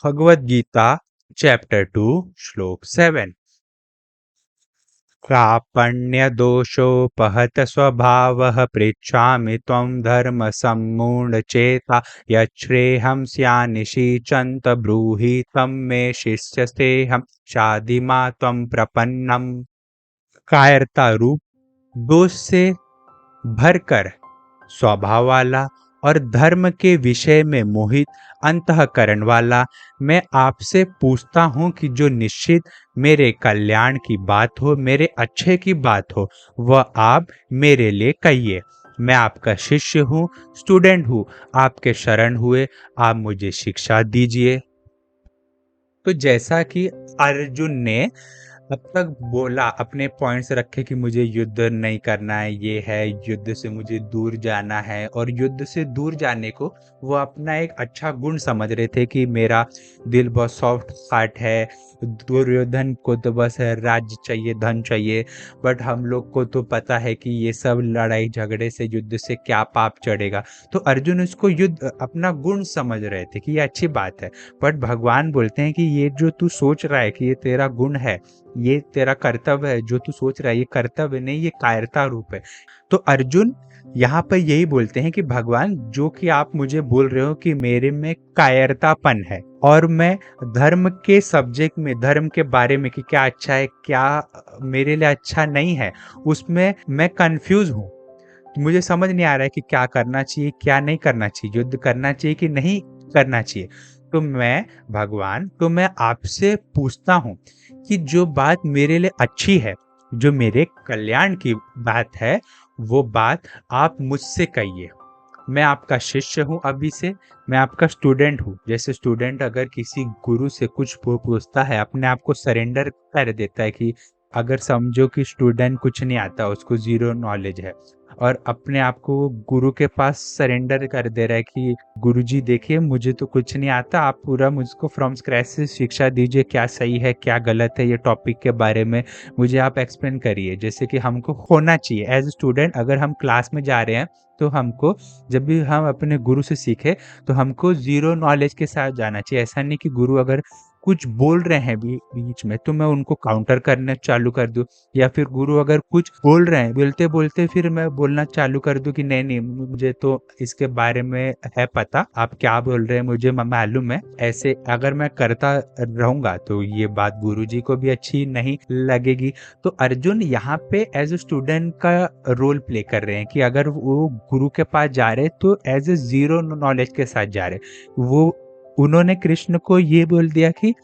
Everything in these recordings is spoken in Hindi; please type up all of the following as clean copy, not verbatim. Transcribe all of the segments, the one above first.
भगवद गीता चैप्टर 2 श्लोक 7। कार्पण्यदोषोपहत स्वभावः पृच्छामि त्वं धर्म सम्मूढचेता यच्छ्रेयं स्यान्निषिचन्त ब्रूहि तं मे शिष्यस्तेऽहं शाधिमा त्वं प्रपन्नम्। कायरता रूप दोष से भरकर स्वभाव वाला और धर्म के विषय में मोहित अंतःकरण वाला मैं आपसे पूछता हूँ कि जो निश्चित मेरे कल्याण की बात हो, मेरे अच्छे की बात हो, वह आप मेरे लिए कहिए। मैं आपका शिष्य हूँ, स्टूडेंट हूँ, आपके शरण हुए, आप मुझे शिक्षा दीजिए। तो जैसा कि अर्जुन ने अब तक बोला, अपने पॉइंट्स रखे कि मुझे युद्ध नहीं करना है, ये है, युद्ध से मुझे दूर जाना है, और युद्ध से दूर जाने को वो अपना एक अच्छा गुण समझ रहे थे कि मेरा दिल बहुत सॉफ्ट हार्ट है। दुर्योधन को तो बस राज्य चाहिए, धन चाहिए, बट हम लोग को तो पता है कि ये सब लड़ाई झगड़े से, युद्ध से क्या पाप चढ़ेगा। तो अर्जुन उसको युद्ध अपना गुण समझ रहे थे कि ये अच्छी बात है। बट भगवान बोलते हैं कि ये जो तू सोच रहा है कि ये तेरा गुण है, ये तेरा कर्तव्य है, जो तू सोच रहा है ये कर्तव्य नहीं, ये कायरता रूप है। तो अर्जुन यहाँ पर यही बोलते हैं कि भगवान, जो कि आप मुझे बोल रहे हो कि मेरे में कायरतापन है और मैं धर्म के सब्जेक्ट में, धर्म के बारे में कि क्या अच्छा है, क्या मेरे लिए अच्छा नहीं है, उसमें मैं कंफ्यूज हूँ। मुझे समझ नहीं आ रहा है कि क्या करना चाहिए, क्या नहीं करना चाहिए, युद्ध करना चाहिए कि नहीं करना चाहिए। तो मैं भगवान, तो मैं आपसे पूछता हूँ कि जो बात मेरे लिए अच्छी है, जो मेरे कल्याण की बात है, वो बात आप मुझसे कहिए। मैं आपका शिष्य हूँ अभी से, मैं आपका स्टूडेंट हूँ। जैसे स्टूडेंट अगर किसी गुरु से कुछ पूछता है, अपने आप को सरेंडर कर देता है कि अगर समझो कि स्टूडेंट कुछ नहीं आता, उसको जीरो नॉलेज है, और अपने आप को वो गुरु के पास सरेंडर कर दे रहा है कि गुरुजी देखिए, मुझे तो कुछ नहीं आता, आप पूरा मुझको फ्रॉम स्क्रैच से शिक्षा दीजिए, क्या सही है क्या गलत है, ये टॉपिक के बारे में मुझे आप एक्सप्लेन करिए। जैसे कि हमको होना चाहिए एज ए स्टूडेंट, अगर हम क्लास में जा रहे हैं तो हमको, जब भी हम अपने गुरु से सीखे, तो हमको जीरो नॉलेज के साथ जाना चाहिए। ऐसा नहीं कि गुरु अगर कुछ बोल रहे हैं बीच में तो मैं उनको काउंटर करना चालू कर दूं, या फिर गुरु अगर कुछ बोल रहे हैं, बोलते बोलते फिर मैं बोलना चालू कर दूं कि नहीं नहीं, मुझे तो इसके बारे में है पता, आप क्या बोल रहे हैं मुझे मालूम है। ऐसे अगर मैं करता रहूंगा तो ये बात गुरुजी को भी अच्छी नहीं लगेगी। तो अर्जुन यहाँ पे एज ए स्टूडेंट का रोल प्ले कर रहे हैं कि अगर वो गुरु के पास जा रहे तो एज ए जीरो नॉलेज के साथ जा रहे। वो उन्होंने कृष्ण को ये बोल दिया कि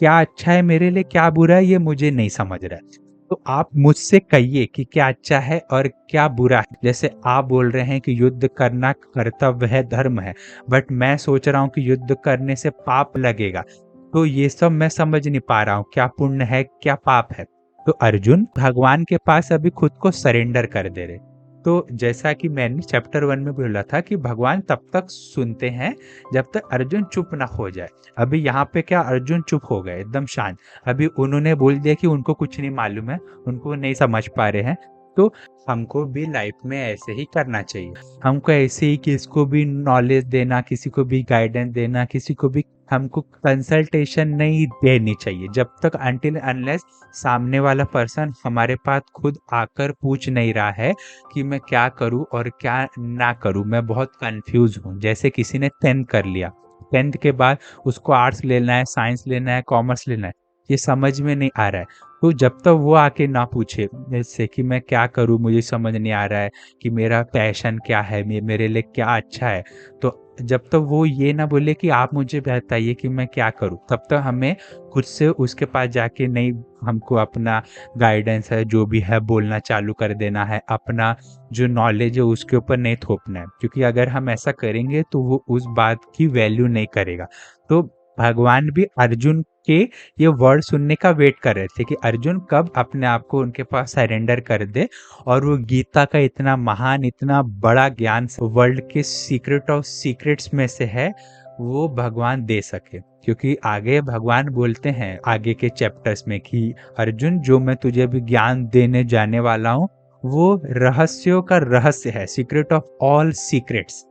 क्या अच्छा है मेरे लिए, क्या बुरा है, ये मुझे नहीं समझ रहा है। तो आप मुझसे कहिए कि क्या अच्छा है और क्या बुरा है। जैसे आप बोल रहे हैं कि युद्ध करना कर्तव्य है, धर्म है, बट मैं सोच रहा हूँ कि युद्ध करने से पाप लगेगा। तो ये सब मैं समझ नहीं पा रहा हूँ, क्या पुण्य है क्या पाप है। तो अर्जुन भगवान के पास अभी खुद को सरेंडर कर दे रहे। तो जैसा कि मैंने चैप्टर 1 में बोला था कि भगवान तब तक सुनते हैं जब तक अर्जुन चुप ना हो जाए। अभी यहाँ पे क्या, अर्जुन चुप हो गए, एकदम शांत। अभी उन्होंने बोल दिया कि उनको कुछ नहीं मालूम है, उनको नहीं समझ पा रहे हैं। तो हमको भी लाइफ में ऐसे ही करना चाहिए। हमको ऐसे ही किसी भी नॉलेज देना, किसी को भी गाइडेंस देना, किसी को भी हमको कंसल्टेशन नहीं देनी चाहिए जब तक अनटिल अनलेस सामने वाला पर्सन हमारे पास खुद आकर पूछ नहीं रहा है कि मैं क्या करूं और क्या ना करूं, मैं बहुत कंफ्यूज हूं। जैसे किसी ने 10th कर लिया, 10th के बाद उसको आर्ट्स लेना है, साइंस लेना है, कॉमर्स लेना है, ये समझ में नहीं आ रहा है। तो जब तक वो आके ना पूछे जैसे कि मैं क्या करूं, मुझे समझ नहीं आ रहा है कि मेरा पैशन क्या है, मेरे लिए क्या अच्छा है, तो जब तक वो ये ना बोले कि आप मुझे बताइए कि मैं क्या करूं, तब तक हमें खुद से उसके पास जाके नहीं, हमको अपना गाइडेंस है जो भी है बोलना चालू कर देना है, अपना जो नॉलेज है उसके ऊपर नहीं थोपना है। क्योंकि अगर हम ऐसा करेंगे तो वो उस बात की वैल्यू नहीं करेगा। तो भगवान भी अर्जुन के ये वर्ड सुनने का वेट कर रहे थे कि अर्जुन कब अपने आप को उनके पास सरेंडर कर दे और वो गीता का इतना महान, इतना बड़ा ज्ञान वर्ल्ड के सीक्रेट ऑफ सीक्रेट्स में से है, वो भगवान दे सके। क्योंकि आगे भगवान बोलते हैं आगे के चैप्टर्स में कि अर्जुन, जो मैं तुझे अभी ज्ञान देने जाने वाला हूँ वो रहस्यों का रहस्य है, सीक्रेट ऑफ ऑल सीक्रेट्स।